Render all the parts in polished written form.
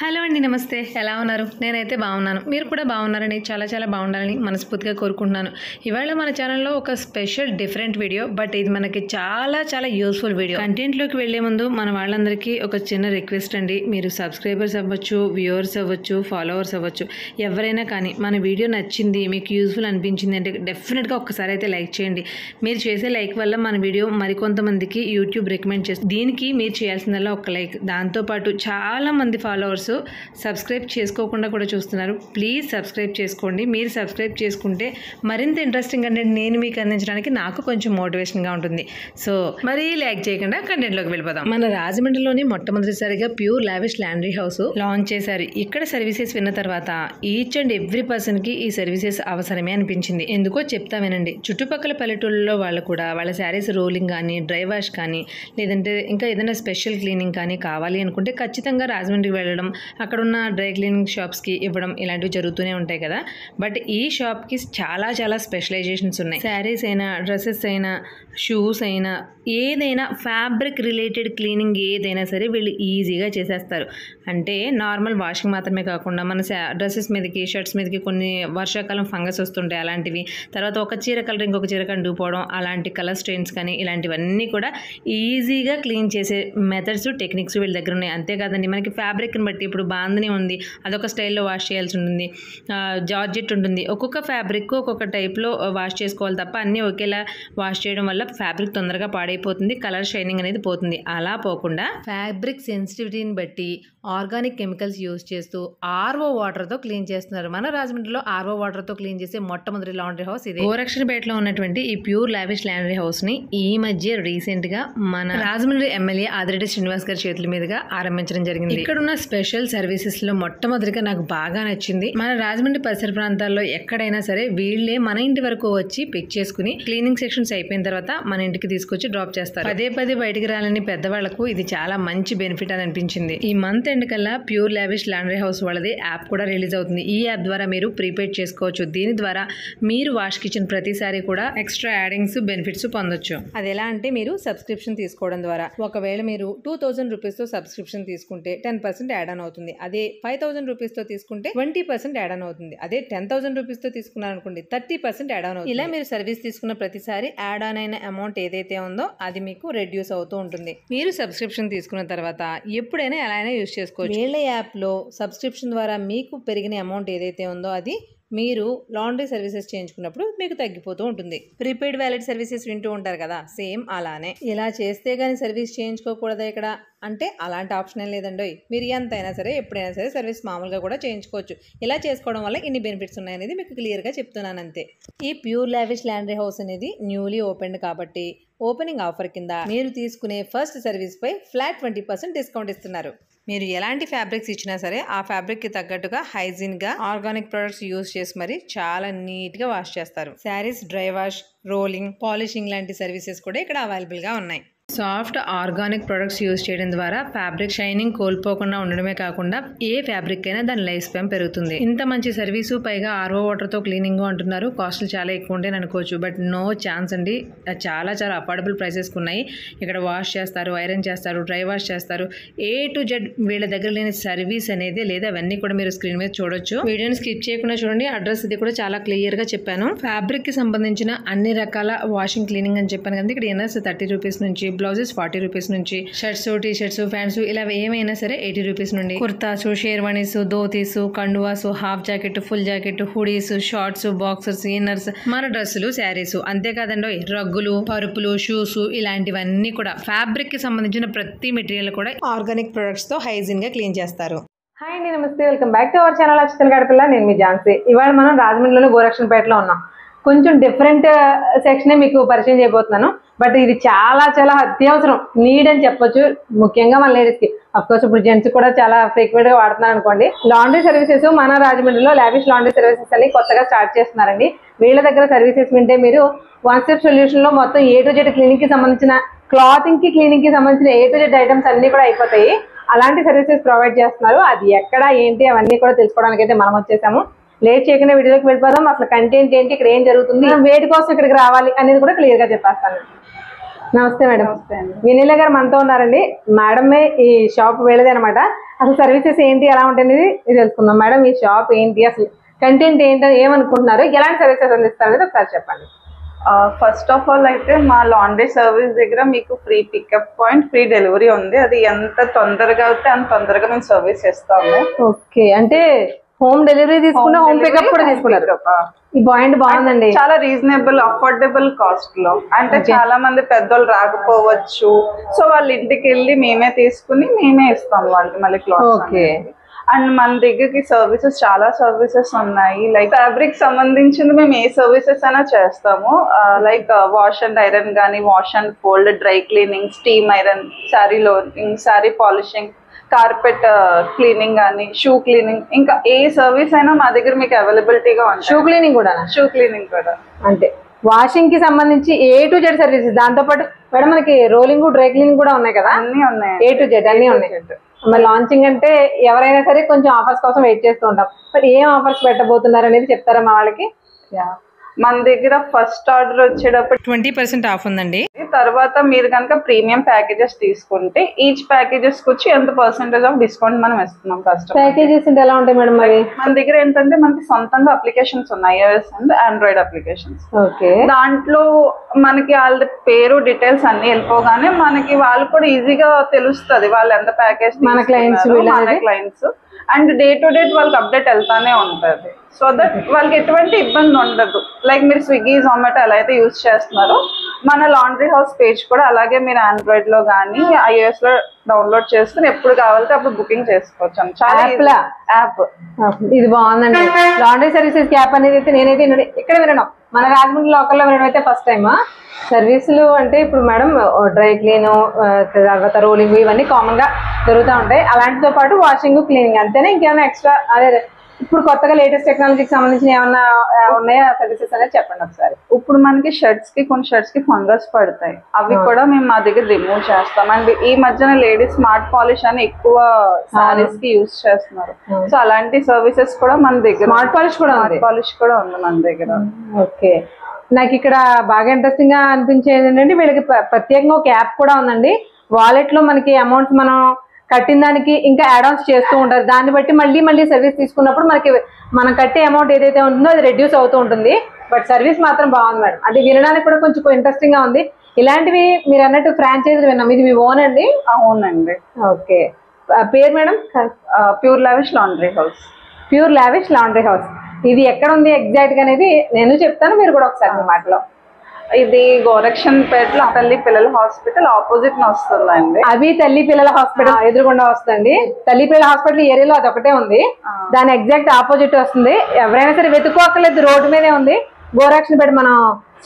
Hello అండి, నమస్తే. ఎలా ఉన్నారు? నేనైతే బాగున్నాను. మీరు కూడా బాగున్నారని, చాలా చాలా బాగుండాలని మనస్ఫూర్తిగా కోరుకుంటున్నాను. ఇవాళ మన ఛానల్లో ఒక స్పెషల్ డిఫరెంట్ వీడియో, బట్ ఇది మనకి చాలా చాలా యూస్ఫుల్ వీడియో. కంటెంట్లోకి వెళ్లే ముందు మన వాళ్ళందరికీ ఒక చిన్న రిక్వెస్ట్ అండి. మీరు సబ్స్క్రైబర్స్ అవ్వచ్చు, వ్యూవర్స్ అవ్వచ్చు, ఫాలోవర్స్ అవ్వచ్చు, ఎవరైనా కానీ మన వీడియో నచ్చింది, మీకు యూస్ఫుల్ అనిపించింది అంటే డెఫినెట్గా ఒక్కసారి అయితే లైక్ చేయండి. మీరు చేసే లైక్ వల్ల మన వీడియో మరికొంతమందికి యూట్యూబ్ రికమెండ్ చేస్తుంది. దీనికి మీరు చేయాల్సిందల్లా ఒక లైక్. దాంతోపాటు చాలా మంది ఫాలోవర్స్ సబ్స్క్రైబ్ చేసుకోకుండా కూడా చూస్తున్నారు. ప్లీజ్ సబ్స్క్రైబ్ చేసుకోండి. మీరు సబ్స్క్రైబ్ చేసుకుంటే మరింత ఇంట్రెస్టింగ్ కంటెంట్ నేను మీకు అందించడానికి నాకు కొంచెం మోటివేషన్గా ఉంటుంది. సో మరీ లైక్ చేయకుండా కంటెంట్లోకి వెళ్ళిపోదాం. మన రాజమండ్రిలోని మొట్టమొదటిసారిగా pure lavish laundry house launch చేశారు. ఇక్కడ సర్వీసెస్ విన్న తర్వాత ఈచ్ అండ్ ఎవ్రీ పర్సన్కి ఈ సర్వీసెస్ అవసరమే అనిపించింది. ఎందుకో చెప్తా వినండి. చుట్టుపక్కల పల్లెటూళ్ళలో వాళ్ళు కూడా వాళ్ళ శారీస్ రోలింగ్ కానీ, డ్రై వాష్ కానీ, లేదంటే ఇంకా ఏదైనా స్పెషల్ క్లీనింగ్ కానీ కావాలి అనుకుంటే ఖచ్చితంగా రాజమండ్రికి వెళ్ళడం, అక్కడున్న డ్రై క్లీనింగ్ షాప్స్కి ఇవ్వడం ఇలాంటివి జరుగుతూనే ఉంటాయి కదా. బట్ ఈ షాప్కి చాలా చాలా స్పెషలైజేషన్స్ ఉన్నాయి. శారీస్ అయినా, డ్రెస్సెస్ అయినా, షూస్ అయినా, ఏదైనా ఫ్యాబ్రిక్ రిలేటెడ్ క్లీనింగ్ ఏదైనా సరే వీళ్ళు ఈజీగా చేసేస్తారు. అంటే నార్మల్ వాషింగ్ మాత్రమే కాకుండా మన డ్రెస్సెస్ మీదకి, షర్ట్స్ మీదకి కొన్ని వర్షాకాలం ఫంగస్ వస్తుంటాయి, అలాంటివి, తర్వాత ఒక చీర కలర్ ఇంకొక చీర కండుపోవడం, అలాంటి కలర్ స్టెయిన్స్ కానీ ఇలాంటివన్నీ కూడా ఈజీగా క్లీన్ చేసే మెథడ్స్, టెక్నిక్స్ వీళ్ళ దగ్గర ఉన్నాయి. అంతేకాదండి, మనకి ఫ్యాబ్రిక్ని బట్టి ఇప్పుడు బాందని ఉంది, అదొక స్టైల్లో వాష్ చేయాల్సి ఉంటుంది, జార్జెట్ ఉంటుంది, ఒక్కొక్క ఫ్యాబ్రిక్ ఒక్కొక్క టైప్లో వాష్ చేసుకోవాలి తప్ప అన్నీ ఒకేలా వాష్ చేయడం వల్ల ఫ్యాబ్రిక్ తొందరగా పాడైపోతుంది, కలర్ షైనింగ్ అనేది పోతుంది. అలా పోకుండా ఫ్యాబ్రిక్ సెన్సిటివిటీని బట్టి ఆర్గానిక్ కెమికల్స్ యూజ్ చేస్తూ ఆర్ఓ వాటర్తో క్లీన్ చేస్తున్నారు. మన రాజమండ్రిలో ఆర్ఓ వాటర్తో క్లీన్ చేసే మొట్టమొదటి లాండ్రీ హౌస్ ఇది. గోరక్షణపేటలో ఉన్నటువంటి ఈ ప్యూర్ లావిష్ లాండ్రీ హౌస్ని ఈ మధ్య రీసెంట్గా మన రాజమండ్రి ఎమ్మెల్యే ఆదిరెడ్డి శ్రీనివాస్ గారి చేతుల మీదుగా ఆరంభించడం జరిగింది. ఇక్కడున్న స్పెషల్ సర్వీసెస్లో మొట్టమొదటిగా నాకు బాగా నచ్చింది, మన రాజమండ్రి పరిసర ప్రాంతాల్లో ఎక్కడైనా సరే వీళ్ళే మన ఇంటి వరకు వచ్చి పిక్ చేసుకుని క్లీనింగ్ సెక్షన్స్ అయిపోయిన తర్వాత మన ఇంటికి తీసుకొచ్చి డ్రాప్ చేస్తారు. పదే పదే బయటికి రాలని పెద్దవాళ్లకు ఇది చాలా మంచి బెనిఫిట్ అని అనిపించింది. ఈ మంత్ ఎండ్ కల్లా ప్యూర్ లావిష్ లాండ్రీ హౌస్ వాళ్ళది యాప్ కూడా రిలీజ్ అవుతుంది. ఈ యాప్ ద్వారా మీరు ప్రీపెయిడ్ చేసుకోవచ్చు. దీని ద్వారా మీరు వాష్కి ఇచ్చిన ప్రతిసారి కూడా ఎక్స్ట్రా యాడింగ్స్, బెనిఫిట్స్ పొందొచ్చు. అది ఎలా అంటే, మీరు సబ్స్క్రిప్షన్ తీసుకోవడం ద్వారా ఒకవేళ మీరు 2000 రూపీస్తో సబ్స్క్రిప్షన్ తీసుకుంటే 10% యాడ్ ఆన్ అవుతుంది. అదే 5000 రూపీస్తో తీసుకుంటే 20% యాడ్ ఆన్ అవుతుంది. అదే 10,000 రూపీస్తో తీసుకున్నారనుకోండి 30% యాడ్ ఆన్ అవుతుంది. ఇలా మీరు సర్వీస్ తీసుకున్న ప్రతిసారి యాడ్ ఆన్ అయిన అమౌంట్ ఏదైతే ఉందో అది మీకు రెడ్యూస్ అవుతూ ఉంటుంది. మీరు సబ్స్క్రిప్షన్ తీసుకున్న తర్వాత ఎప్పుడైనా ఎలా అయినా యూజ్ చేసుకోవచ్చు. వీళ్ళ యాప్లో సబ్స్క్రిప్షన్ ద్వారా మీకు పెరిగిన అమౌంట్ ఏదైతే ఉందో అది మీరు లాండ్రీ సర్వీసెస్ చేయించుకున్నప్పుడు మీకు తగ్గిపోతూ ఉంటుంది. ప్రీపెయిడ్ వ్యాలెట్ సర్వీసెస్ వింటూ ఉంటారు కదా, సేమ్ అలానే. ఇలా చేస్తే కానీ సర్వీస్ చేయించుకోకూడదా ఇక్కడ అంటే అలాంటి ఆప్షన్ ఏం లేదండి. మీరు ఎంతైనా సరే ఎప్పుడైనా సరే సర్వీస్ మామూలుగా కూడా చేయించుకోవచ్చు. ఇలా చేసుకోవడం వల్ల ఇన్ని బెనిఫిట్స్ ఉన్నాయనేది మీకు క్లియర్గా చెప్తున్నాను అంతే. ఈ ప్యూర్ లావిష్ లాండ్రీ హౌస్ అనేది న్యూలీ ఓపెన్డ్ కాబట్టి ఓపెనింగ్ ఆఫర్ కింద మీరు తీసుకునే ఫస్ట్ సర్వీస్ పై ఫ్లాట్ 20% డిస్కౌంట్ ఇస్తున్నారు. మీరు ఎలాంటి ఫ్యాబ్రిక్స్ ఇచ్చినా సరే ఆ ఫ్యాబ్రిక్కి తగ్గట్టుగా హైజీన్గా ఆర్గానిక్ ప్రొడక్ట్స్ యూజ్ చేసి మరి చాలా నీట్గా వాష్ చేస్తారు. Saris dry wash, rolling, polishing లాంటి సర్వీసెస్ కూడా ఇక్కడ అవైలబుల్గా ఉన్నాయి. సాఫ్ట్ ఆర్గానిక్ ప్రొడక్ట్స్ యూజ్ చేయడం ద్వారా ఫ్యాబ్రిక్ షైనింగ్ కోల్పోకుండా ఉండడమే కాకుండా ఏ ఫ్యాబ్రిక్ అయినా దాని లైఫ్ స్పాన్ పెరుగుతుంది. ఇంత మంచి సర్వీసు, పైగా ఆర్ఓ వాటర్తో క్లీనింగ్ అంటున్నారు. కాస్ట్లు చాలా ఎక్కువ ఉంటాయని అనుకోవచ్చు, బట్ నో ఛాన్స్ అండి. చాలా చాలా అఫోర్డబుల్ ప్రైసెస్కి ఉన్నాయి. ఇక్కడ వాష్ చేస్తారు, ఐరన్ చేస్తారు, డ్రై వాష్ చేస్తారు. A to Z వీళ్ళ దగ్గర లేని సర్వీస్ అనేది లేదా అవన్నీ కూడా మీరు స్క్రీన్ మీద చూడొచ్చు. వీడియోని స్కిప్ చేయకుండా చూడండి. అడ్రస్ ఇది కూడా చాలా క్లియర్గా చెప్పాను. ఫ్యాబ్రిక్ కి సంబంధించిన అన్ని రకాల వాషింగ్, క్లీనింగ్ అని చెప్పాను కదా. ఇక్కడ ఇన్నర్స్ 30 రూపీస్ నుంచి, బ్లౌజెస్ 40 రూపీస్ నుంచి, షర్ట్స్, టీ షర్ట్స్, ప్యాంట్స్ ఇలా ఏమైనా సరే 80 రూపీస్ నుండి, kurtas, sherwanis, dhotis, kanduvas, half jacket, full jacket, hoodies, shorts, boxers, inners, మన డ్రెస్సులు, శారీస్, అంతేకాదండి రగ్గులు, పరుపులు, షూస్ ఇలాంటివన్నీ కూడా ఫ్యాబ్రిక్ కి సంబంధించిన ప్రతి మెటీరియల్ కూడా ఆర్గానిక్ ప్రొడక్ట్స్ తో హైజీన్ గా క్లీన్ చేస్తారు. హాయ్ అండి, నమస్తే, welcome back to our channel అక్షతల గడపల్ల. నేను మీ ఝాన్సీ. ఇవాళ మనం రాజమండ్రిలోని గోరక్షణపేటలో ఉన్నాం. కొంచెం డిఫరెంట్ సెక్షనే మీకు పరిచయం చేయబోతున్నాను, బట్ ఇది చాలా చాలా అత్యవసరం, నీడ్ అని చెప్పొచ్చు, ముఖ్యంగా మన లేడీస్కి. అఫ్కోర్స్ ఇప్పుడు జెంట్స్ కూడా చాలా ఫ్రీక్వెంట్గా వాడుతున్నారు అనుకోండి. లాండ్రీ సర్వీసెస్ మన రాజమండ్రిలో లావిష్ లాండ్రీ సర్వీసెస్ అని కొత్తగా స్టార్ట్ చేస్తున్నారండి. వీళ్ళ దగ్గర సర్వీసెస్ వింటే మీరు వన్ స్టెప్ సొల్యూషన్లో మొత్తం A to Z క్లీనింగ్కి సంబంధించిన, క్లాతింగ్కి, క్లీనింగ్కి సంబంధించిన A to Z ఐటమ్స్ అన్నీ కూడా అయిపోతాయి. అలాంటి సర్వీసెస్ ప్రొవైడ్ చేస్తున్నారు. అది ఎక్కడ ఏంటి అవన్నీ కూడా తెలుసుకోవడానికి అయితే మనం వచ్చేసాము. లేట్ చేయకుండా వీడియోకి వెళ్ళిపోదాం. అసలు కంటెంట్ ఏంటి, ఇక్కడ ఏం జరుగుతుంది, వేటి కోసం ఇక్కడికి రావాలి అనేది కూడా క్లియర్గా చెప్పేస్తాను. నమస్తే మేడం. వినీల గారు మనతో ఉన్నారండి. మేడమే ఈ షాప్ వీళ్ళదే అనమాట. అసలు సర్వీసెస్ ఏంటి ఎలా ఉంటుంది ఇది తెలుసుకుందాం. మేడం ఈ షాప్ ఏంటి, అసలు కంటెంట్ ఏంటి, ఏమనుకుంటున్నారు, ఎలాంటి సర్వీసెస్ అందిస్తారు అనేది ఒకసారి చెప్పండి. ఫస్ట్ ఆఫ్ ఆల్ అయితే మా లాండ్రీ సర్వీస్ దగ్గర మీకు free pickup point, free delivery ఉంది. అది ఎంత తొందరగా అయితే అంత తొందరగా మేము సర్వీస్ చేస్తాము. ఓకే, అంటే హోమ్ డెలివరీ తీసుకున్నా హోమ్ పికప్ కూడా తీసుకున్నారు. ఈ పాయింట్ బాగుందండి. చాలా రీజనబుల్ అఫోర్డబుల్ కాస్ట్ లో, అంటే చాలా మంది పెద్దోళ్ళు రాకపోవచ్చు, సో వాళ్ళ ఇంటికి వెళ్ళి మేమే తీసుకుని మేమే ఇస్తాం వాళ్ళకి మళ్ళీ క్లాత్. అండ్ మన దగ్గరికి సర్వీసెస్ చాలా సర్వీసెస్ ఉన్నాయి. లైక్ ఫ్యాబ్రిక్ సంబంధించింది మేము ఏ సర్వీసెస్ అయినా చేస్తాము. లైక్ వాష్ అండ్ ఐరన్ కానీ, wash and fold, dry cleaning, steam iron, sari loading, sari polishing, carpet cleaning కానీ, షూ క్లీనింగ్, ఇంకా ఏ సర్వీస్ అయినా మా దగ్గర మీకు అవైలబిలిటీగా ఉంది. షూ క్లీనింగ్ కూడా, షూ క్లీనింగ్ కూడా అంటే వాషింగ్ కి సంబంధించి ఏ టు జెడ్ సర్వీసెస్. దాంతో పాటు మేడం మనకి రోలింగ్, డ్రై క్లీనింగ్ కూడా ఉన్నాయి కదా, అన్ని ఉన్నాయి. ఏ టు జెడ్ అన్ని ఉన్నాయి. మరి లాంచింగ్ అంటే ఎవరైనా సరే కొంచెం ఆఫర్స్ కోసం వెయిట్ చేస్తూ ఉంటాం. బట్ ఏం ఆఫర్స్ పెట్టబోతున్నారు అనేది చెప్తారా మా వాళ్ళకి? మన దగ్గర ఫస్ట్ ఆర్డర్ వచ్చేటప్పుడు 20% ఆఫ్ ఉందండి. తర్వాత మీరు కనుక ప్రీమియం ప్యాకేజెస్ తీసుకుంటే ఈచ్ ప్యాకేజెస్ వచ్చి ఎంత పర్సెంటేజ్ ఆఫ్ డిస్కౌంట్ మనం ఇస్తున్నాం కస్టమర్. ప్యాకేజెస్ అంటే ఎలా ఉంటాయి మేడం? మరి మన దగ్గర ఏంటంటే మనకి సొంతంగా అప్లికేషన్స్ ఉన్నాయి, iOS and Android applications. Okay, దాంట్లో మనకి వాళ్ళ పేరు డీటెయిల్స్ అన్ని వెళ్ళిపోగానే మనకి వాళ్ళు కూడా ఈజీగా తెలుస్తుంది వాళ్ళు ఎంత ప్యాకేజ్, మన clients and day to day వాళ్ళకి అప్డేట్ వెళ్తానే ఉంటుంది. సో దట్ వాళ్ళకి ఎటువంటి ఇబ్బంది ఉండదు. లైక్ మీరు స్విగ్గీ, జొమాటో ఎలా అయితే యూజ్ చేస్తున్నారో మన లాండ్రీ హౌస్ పేజ్ కూడా అలాగే మీరు ఆండ్రాయిడ్ లో కానీ iOS లో డౌన్లోడ్ చేసుకుని ఎప్పుడు కావాలంటే అప్పుడు బుకింగ్ చేసుకోవచ్చు. చాలా యాప్ ఇది బాగుందండి. లాండ్రీ సర్వీసెస్ యాప్ అనేది అయితే నేనైతే ఇక్కడ వినడం, మన రాజమండ్రి లోకల్లో వినడం అయితే ఫస్ట్ టైమ్. సర్వీసులు అంటే ఇప్పుడు మేడం డ్రై క్లీన్, తర్వాత రోలింగ్, ఇవన్నీ కామన్ గా జరుగుతూ ఉంటాయి. అలాంటితో పాటు వాషింగ్, క్లీనింగ్ అంతేనా, ఇంకేమైనా ఎక్స్ట్రా అదే ఇప్పుడు కొత్తగా లేటెస్ట్ టెక్నాలజీకి సంబంధించిన ఏమన్నా ఉన్నాయా సర్వీసెస్ అనేది చెప్పండి ఒకసారి. ఇప్పుడు మనకి కొన్ని షర్ట్స్ కి ఫంగస్ పడతాయి, అవి కూడా మేము మా దగ్గర రిమూవ్ చేస్తాం. అండ్ ఈ మధ్యన లేడీస్ స్మార్ట్ పాలిష్ అని ఎక్కువ సారీస్ కి యూజ్ చేస్తున్నారు. సో అలాంటి సర్వీసెస్ కూడా మన దగ్గర, స్మార్ట్ పాలిష్ కూడా ఉంది మన దగ్గర. ఓకే, నాకు ఇక్కడ బాగా ఇంట్రెస్టింగ్ గా అనిపించేది ఏంటంటే వీళ్ళకి ప్రత్యేకంగా ఒక యాప్ కూడా ఉందండి. వాలెట్ లో మనకి అమౌంట్స్ మనం కట్టిన దానికి ఇంకా యాడ్ ఆన్స్ చేస్తూ ఉంటారు. దాన్ని బట్టి మళ్ళీ సర్వీస్ తీసుకున్నప్పుడు మనకి మనం కట్టే అమౌంట్ ఏదైతే ఉంటుందో అది రెడ్యూస్ అవుతూ ఉంటుంది. బట్ సర్వీస్ మాత్రం బాగుంది మేడం. అంటే వినడానికి కూడా కొంచెం ఇంట్రెస్టింగ్ గా ఉంది. ఇలాంటివి మీరు అన్నట్టు ఫ్రాంచైజీలు విన్నాం, ఇది మీ ఓన్ అండి? అవునండి. ఓకే, పేరు madam? Pure lavish laundry house. Pure lavish laundry house. ఇది ఎక్కడ ఉంది ఎగ్జాక్ట్ గా అనేది నేను చెప్తాను, మీరు కూడా ఒకసారి మీ మాటలో. ఇది గోరక్షన్పేటలో తల్లి పిల్లల హాస్పిటల్ ఆపోజిట్ వస్తుందండి. అవి తల్లి పిల్లల హాస్పిటల్ ఎదురుగుండా వస్తుంది. తల్లి పిల్లల హాస్పిటల్ ఏరియాలో అది ఒకటే ఉంది, దాని ఎగ్జాక్ట్ ఆపోజిట్ వస్తుంది. ఎవరైనా సరే వెతుక్కోక్కర్లేదు, రోడ్డు మీదే ఉంది. గోరక్షన్పేట మనం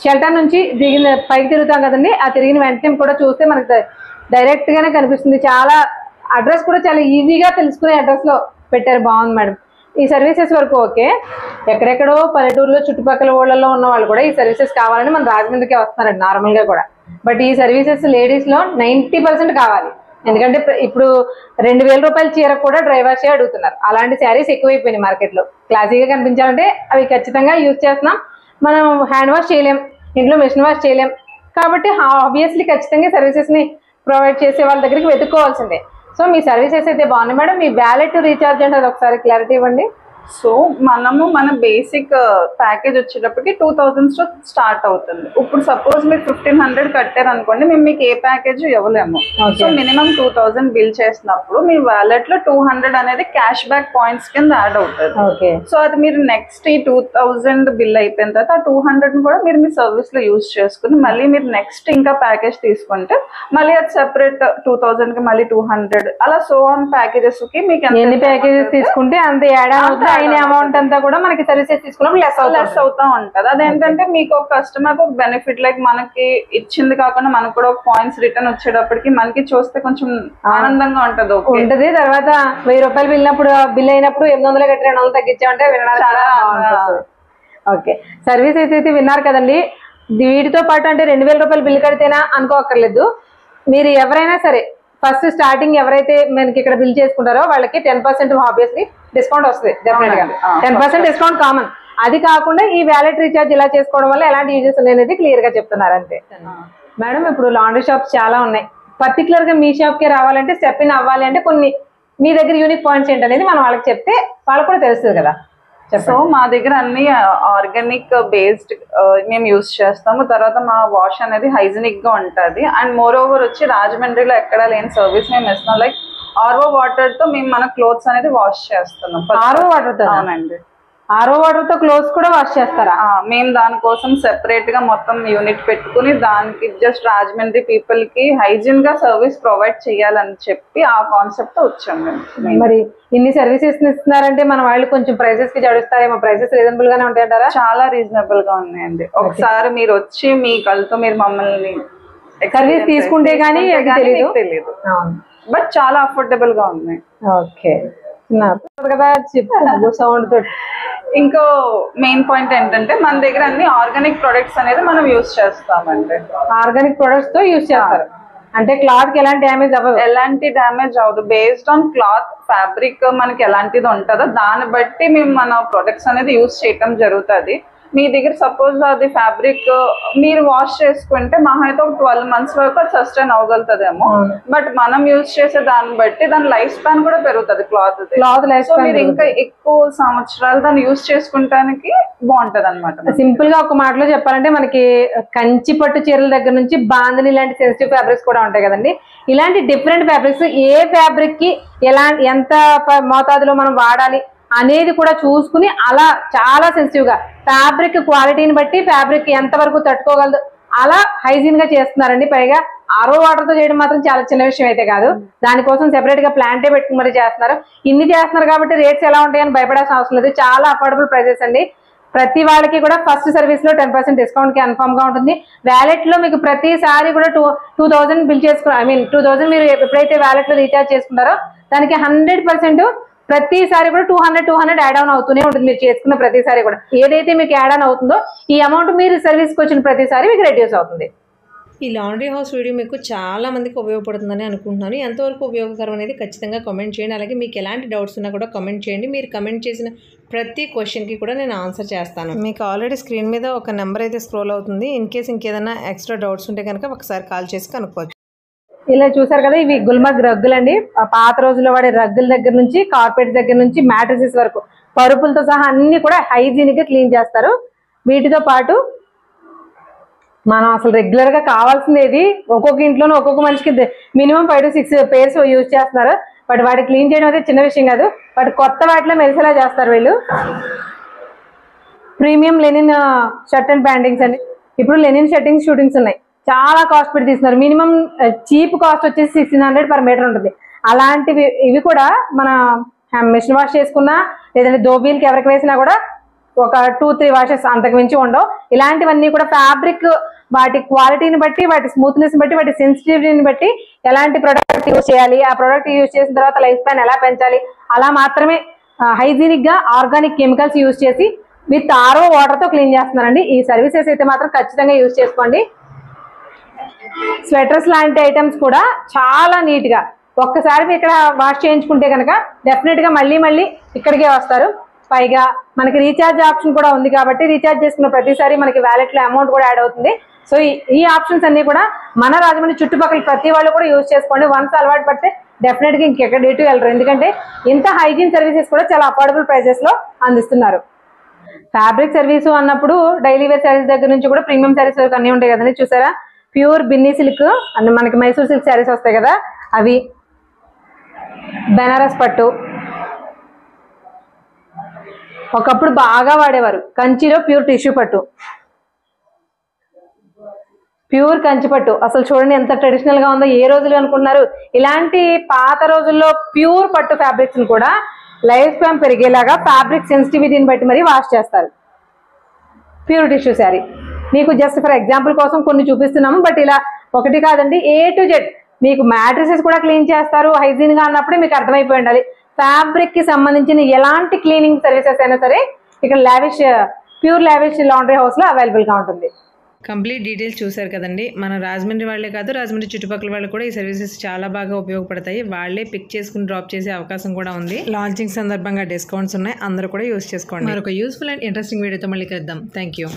షెల్టర్ నుంచి దిగిన పైకి తిరుగుతాం కదండి, ఆ తిరిగిన వెంటనే కూడా చూస్తే మనకి డైరెక్ట్ గానే కనిపిస్తుంది. చాలా అడ్రస్ కూడా చాలా ఈజీగా తెలుసుకునే అడ్రస్ లో పెట్టారు, బాగుంది మేడం. ఈ సర్వీసెస్ వరకు ఓకే, ఎక్కడెక్కడో పల్లెటూరులో చుట్టుపక్కల ఊళ్ళలో ఉన్న వాళ్ళు కూడా ఈ సర్వీసెస్ కావాలని మన రాజమండ్రికి వస్తున్నారండి నార్మల్ గా కూడా. బట్ ఈ సర్వీసెస్ లేడీస్ లో 90% కావాలి. ఎందుకంటే ఇప్పుడు 2000 రూపాయల చీర కూడా డ్రై వాష్ అడుగుతున్నారు. అలాంటి శారీస్ ఎక్కువైపోయినాయి మార్కెట్ లో. క్లాసీగా కనిపించాలంటే అవి ఖచ్చితంగా యూజ్ చేస్తున్నాం. మనం హ్యాండ్ వాష్ చేయలేం, ఇంట్లో మిషన్ వాష్ చేయలేం, కాబట్టి ఆబ్వియస్లీ ఖచ్చితంగా సర్వీసెస్ ని ప్రొవైడ్ చేసే వాళ్ళ దగ్గరికి వెతుక్కోవాల్సిందే. సో మీ సర్వీసెస్ అయితే బాగున్నాయి మేడం. మీ వ్యాలెట్ రీఛార్జ్ అంటే అది ఒకసారి క్లారిటీ ఇవ్వండి. సో మన బేసిక్ ప్యాకేజ్ వచ్చేటప్పటికి 2000 స్టార్ట్ అవుతుంది. ఇప్పుడు సపోజ్ మీరు 1500 కట్టారు అనుకోండి, మేము మీకు ఏ ప్యాకేజ్ ఇవ్వలేము. సో మినిమం 2000 బిల్ చేసినప్పుడు మీ వాలెట్ లో 200 అనేది క్యాష్ బ్యాక్ పాయింట్స్ కింద యాడ్ అవుతుంది. సో అది మీరు నెక్స్ట్ ఈ 2000 బిల్ అయిపోయిన తర్వాత ఆ 200 కూడా మీరు మీ సర్వీస్ లో యూజ్ చేసుకుని మళ్ళీ మీరు నెక్స్ట్ ఇంకా ప్యాకేజ్ తీసుకుంటే మళ్ళీ అది సెపరేట్ 2000 కి మళ్ళీ 200 అలా సో ఆన్ ప్యాకేజెస్ కి మీకు ఎన్ని ప్యాకేజెస్ తీసుకుంటే అంత యాడ్ అవుతుంది. అయిన అమౌంట్ అంతా కూడా మనకి సర్వీసెస్ తీసుకున్నప్పుడు లెస్ అవుతా ఉంటది. అదేంటంటే మీకు ఒక కస్టమర్ ఒక బెనిఫిట్, లైక్ మనకి ఇచ్చింది కాకుండా మనకు కూడా ఒక పాయింట్స్ రిటర్న్ వచ్చేటప్పటికి మనకి చూస్తే కొంచెం ఆనందంగా ఉంటది. తర్వాత 1000 రూపాయలు బిల్ అయినప్పుడు 800 కట్టి 200 తగ్గించామంటే వినడానికి చాలా ఓకే. సర్వీసెస్ అయితే విన్నారు కదండి. వీటితో పాటు అంటే 2000 రూపాయలు బిల్ కడితేనా అనుకోక్కర్లేదు. మీరు ఎవరైనా సరే ఫస్ట్ స్టార్టింగ్ ఎవరైతే మనకి ఇక్కడ బిల్ చేసుకుంటారో వాళ్ళకి 10% ఆబ్వియస్లీ డిస్కౌంట్ వస్తుంది. డెఫినెట్ గా 10% డిస్కౌంట్ కామన్. అది కాకుండా ఈ వ్యాలెట్ రీఛార్జ్ ఇలా చేసుకోవడం వల్ల ఎలాంటి యూజెస్ అనేది క్లియర్ గా చెప్తున్నారు అంతే. మేడం ఇప్పుడు లాండ్రీ షాప్స్ చాలా ఉన్నాయి. పర్టికులర్ గా మీ షాప్ కి రావాలంటే స్టెప్ ఇన్ అవ్వాలి అంటే కొన్ని మీ దగ్గర యూనిక్ పాయింట్స్ ఏంటనేది మనం వాళ్ళకి చెప్తే వాళ్ళకి కూడా తెలుస్తుంది కదా. సో మా దగ్గర అన్ని ఆర్గానిక్ బేస్డ్ మేము యూస్ చేస్తాము. తర్వాత మా వాష్ అనేది హైజీనిక్ గా ఉంటుంది. అండ్ మోర్ ఓవర్ వచ్చి రాజమండ్రిలో ఎక్కడ లేని సర్వీస్ మేము ఇస్తున్నాం. లైక్ ఆర్ఓ వాటర్ తో మేము మన క్లోత్స్ అనేది వాష్ చేస్తున్నాం. ఆర్ఓ వాటర్ తో? అవునండి, ఆర్ఓ వాటర్ తో క్లోత్స్ కూడా వాష్ చేస్తారా? మేము దానికోసం సెపరేట్ గా మొత్తం యూనిట్ పెట్టుకుని దానికి జస్ట్ రాజమండ్రి పీపుల్ కి హైజీన్ గా సర్వీస్ ప్రొవైడ్ చేయాలని చెప్పి ఆ కాన్సెప్ట్ తో వచ్చాం మేము. మరి ఇన్ని సర్వీసెస్ ఇస్తున్నారంటే మన వాళ్ళు కొంచెం ప్రైసెస్ కి జడుస్తారేమో. ప్రైసెస్ రీజనబుల్ గానే ఉంటాయంటారా? చాలా రీజనబుల్ గా ఉన్నాయండి. ఒకసారి మీరు వచ్చి మీ కళ్ళతో మీరు మమ్మల్ని సర్వీస్ తీసుకుంటే గానీ తెలియదు, బట్ చాలా అఫోర్డబుల్ గా ఉన్నాయి. ఓకే కదా, చెప్పు సౌండ్ తోటి. ఇంకో మెయిన్ పాయింట్ ఏంటంటే మన దగ్గర అన్ని ఆర్గానిక్ ప్రొడక్ట్స్ అనేది మనం యూజ్ చేస్తామండి. ఆర్గానిక్ ప్రొడక్ట్స్ తో యూజ్ చేస్తారు అంటే క్లాత్ కి ఎలాంటి డ్యామేజ్ అవ్వదు? ఎలాంటి డ్యామేజ్ అవ్వదు. బేస్డ్ ఆన్ క్లాత్ ఫ్యాబ్రిక్ మనకి ఎలాంటిది ఉంటుందో దాన్ని బట్టి మేము మన ప్రొడక్ట్స్ అనేది యూజ్ చేయటం జరుగుతుంది. మీ దగ్గర సపోజ్ అది ఫ్యాబ్రిక్ మీరు వాష్ చేసుకుంటే మహా అయితే ఒక 12 months వరకు అది సస్టైన్ అవ్వగలుగుతుందేమో. బట్ మనం యూజ్ చేసే దాన్ని బట్టి దాని లైఫ్ స్పాన్ కూడా పెరుగుతుంది క్లాత్. సో మీరు ఇంకా ఎక్కువ సంవత్సరాలు దాన్ని యూజ్ చేసుకుంటానికి బాగుంటది అనమాట. సింపుల్ గా ఒక మాటలో చెప్పాలంటే మనకి కంచి పట్టు చీరల దగ్గర నుంచి బాందిని ఇలాంటి సెన్సిటివ్ ఫ్యాబ్రిక్స్ కూడా ఉంటాయి కదండి. ఇలాంటి డిఫరెంట్ ఫ్యాబ్రిక్స్ ఏ ఫ్యాబ్రిక్ కి ఎంత మోతాదులో మనం వాడాలి అనేది కూడా చూసుకుని అలా చాలా సెన్సిటివ్ గా ఫ్యాబ్రిక్ క్వాలిటీని బట్టి ఫ్యాబ్రిక్ ఎంత వరకు తట్టుకోగలదు అలా హైజీన్ గా చేస్తున్నారండి. పైగా ఆర్ఓ వాటర్ తో చేయడం మాత్రం చాలా చిన్న విషయం అయితే కాదు. దానికోసం సెపరేట్ గా ప్లాంటే పెట్టుకుని మరి చేస్తున్నారు. ఇన్ని చేస్తున్నారు కాబట్టి రేట్స్ ఎలా ఉంటాయని భయపడాల్సిన అవసరం లేదు. చాలా అఫోర్డబుల్ ప్రైసెస్ అండి. ప్రతి వాళ్ళకి కూడా ఫస్ట్ సర్వీస్ లో 10% డిస్కౌంట్ కి కన్ఫర్మ్ గా ఉంటుంది. వ్యాలెట్ లో మీకు ప్రతిసారి కూడా 2000 బిల్ చేసుకున్నారు, 2000 మీరు ఎప్పుడైతే వ్యాలెట్ లో రీఛార్జ్ చేసుకున్నారో దానికి 100% ప్రతిసారి కూడా 200 యాడ్ ఆన్ అవుతూనే ఉంటుంది. మీరు చేసుకున్న ప్రతిసారి కూడా ఏదైతే మీకు యాడ్ ఆన్ అవుతుందో ఈ అమౌంట్ మీరు సర్వీస్కి వచ్చిన ప్రతిసారి మీకు రెడ్యూస్ అవుతుంది. ఈ లాండ్రీ హౌస్ వీడియో మీకు చాలా మందికి ఉపయోగపడుతుందని అనుకుంటున్నాను. ఎంతవరకు ఉపయోగకరం అనేది ఖచ్చితంగా కామెంట్ చేయండి. అలాగే మీకు ఎలాంటి డౌట్స్ ఉన్నా కూడా కామెంట్ చేయండి. మీరు కామెంట్ చేసిన ప్రతి క్వశ్చన్కి కూడా నేను ఆన్సర్ చేస్తాను. మీకు ఆల్రెడీ స్క్రీన్ మీద ఒక నెంబర్ అయితే స్క్రోల్ అవుతుంది. ఇన్ కేస్ ఇంకేదైనా ఎక్స్ట్రా డౌట్స్ ఉంటే కనుక ఒకసారి కాల్ చేసి కనుక్కోవచ్చు. ఇలా చూసారు కదా, ఇవి గుల్మర్గ్ రగ్గులు అండి. పాత రోజుల్లో వాడే రగ్గుల దగ్గర నుంచి కార్పెట్ దగ్గర నుంచి మ్యాట్రసెస్ వరకు పరుపులతో సహా అన్ని కూడా హైజీనిక్ గా క్లీన్ చేస్తారు. వీటితో పాటు మనం అసలు రెగ్యులర్ గా కావాల్సింది ఒక్కొక్క ఇంట్లోనూ ఒక్కొక్క మనిషికి మినిమం 5 to 6 pairs యూజ్ చేస్తున్నారు. బట్ వాటి క్లీన్ చేయడం అయితే చిన్న విషయం కాదు. బట్ కొత్త వాటిలో మెరిసేలా చేస్తారు వీళ్ళు. ప్రీమియం లెనిన్ షర్ట్ అండ్ ప్యాంటింగ్స్ అండి. ఇప్పుడు లెనిన్ షర్టింగ్ షూటింగ్స్ ఉన్నాయి. చాలా కాస్ట్ పెట్టి తీస్తున్నారు. మినిమం చీప్ కాస్ట్ వచ్చేసి 1600 per meter ఉంటుంది. అలాంటివి ఇవి కూడా మన మిషన్ వాష్ చేసుకున్నా లేదంటే దోబీలకి ఎవరికి వేసినా కూడా ఒక 2-3 washes అంతకు మించి ఉండవు. ఇలాంటివన్నీ కూడా ఫ్యాబ్రిక్ వాటి క్వాలిటీని బట్టి, వాటి స్మూత్నెస్ బట్టి, వాటి సెన్సిటివిటీని బట్టి ఎలాంటి ప్రోడక్ట్ యూజ్ చేయాలి, ఆ ప్రోడక్ట్ యూజ్ చేసిన తర్వాత లైఫ్ స్పాన్ ఎలా పెంచాలి, అలా మాత్రమే హైజీనిక్ గా ఆర్గానిక్ కెమికల్స్ యూజ్ చేసి విత్ ఆర్ఓ వాటర్ తో క్లీన్ చేస్తున్నారండి. ఈ సర్వీసెస్ అయితే మాత్రం ఖచ్చితంగా యూజ్ చేసుకోండి. స్వెటర్స్ లాంటి ఐటమ్స్ కూడా చాలా నీట్ గా ఒక్కసారి ఇక్కడ వాష్ చేయించుకుంటే కనుక డెఫినెట్ గా మళ్ళీ ఇక్కడికే వస్తారు. పైగా మనకి రీఛార్జ్ ఆప్షన్ కూడా ఉంది కాబట్టి రీఛార్జ్ చేసుకున్న ప్రతిసారి మనకి వ్యాలెట్ లో అమౌంట్ కూడా యాడ్ అవుతుంది. సో ఈ ఆప్షన్స్ అన్ని కూడా మన రాజమండ్రి చుట్టుపక్కల ప్రతి వాళ్ళు కూడా యూజ్ చేసుకోండి. వన్స్ అలవాటు పడితే డెఫినెట్ గా ఇంకెక్కడ ఎటు వెళ్ళరు. ఎందుకంటే ఇంత హైజీన్ సర్వీసెస్ కూడా చాలా అఫోర్డబుల్ ప్రైసెస్ లో అందిస్తున్నారు. ఫ్యాబ్రిక్ సర్వీస్ అన్నప్పుడు డైలీ వేర్ శారీస్ దగ్గర నుంచి కూడా ప్రీమియం శారీస్ వరకు అన్ని ఉంటాయి కదండి. చూసారా, ప్యూర్ బిన్నీ సిల్క్ అండ్ మనకి మైసూర్ సిల్క్ శారీస్ వస్తాయి కదా అవి, బెనారస్ పట్టు ఒకప్పుడు బాగా వాడేవారు, కంచిలో ప్యూర్ టిష్యూ పట్టు, ప్యూర్ కంచి పట్టు. అసలు చూడండి ఎంత ట్రెడిషనల్ గా ఉందో. ఏ రోజులు అనుకుంటున్నారు? ఇలాంటి పాత రోజుల్లో ప్యూర్ పట్టు ఫ్యాబ్రిక్స్ ని కూడా లైఫ్ స్పాన్ పెరిగేలాగా ఫ్యాబ్రిక్ సెన్సిటివిటీని బట్టి మరి వాష్ చేస్తారు. ప్యూర్ టిష్యూ శారీ మీకు జస్ట్ ఫర్ ఎగ్జాంపుల్ కోసం కొన్ని చూపిస్తున్నాము. బట్ ఇలా ఒకటి కాదండి, A to Z మీకు మ్యాట్రిసెస్ కూడా క్లీన్ చేస్తారు. హైజీన్ గా అన్నప్పుడే మీకు అర్థమైపోయి ఉండాలి. ఫ్యాబ్రిక్ కి సంబంధించిన ఎలాంటి క్లీనింగ్ సర్వీసెస్ అయినా సరే ఇక్కడ ప్యూర్ లావిష్ లాండ్రీ హౌస్ లో అవైలబుల్ గా ఉంటుంది. కంప్లీట్ డీటెయిల్స్ చూశారు కదండి. మన రాజమండ్రి వాళ్ళే కాదు, రాజమండ్రి చుట్టుపక్కల వాళ్ళు కూడా ఈ సర్వీసెస్ చాలా బాగా ఉపయోగపడతాయి. వాళ్ళే పిక్ చేసుకుని డ్రాప్ చేసే అవకాశం కూడా ఉంది. లాంచింగ్ సందర్భంగా డిస్కౌంట్స్ ఉన్నాయి, అందరూ కూడా యూస్ చేసుకోండి. మరొక యూస్ఫుల్ అండ్ ఇంట్రెస్టింగ్ వీడియోతో మళ్ళీ కలుద్దాం. Thank you.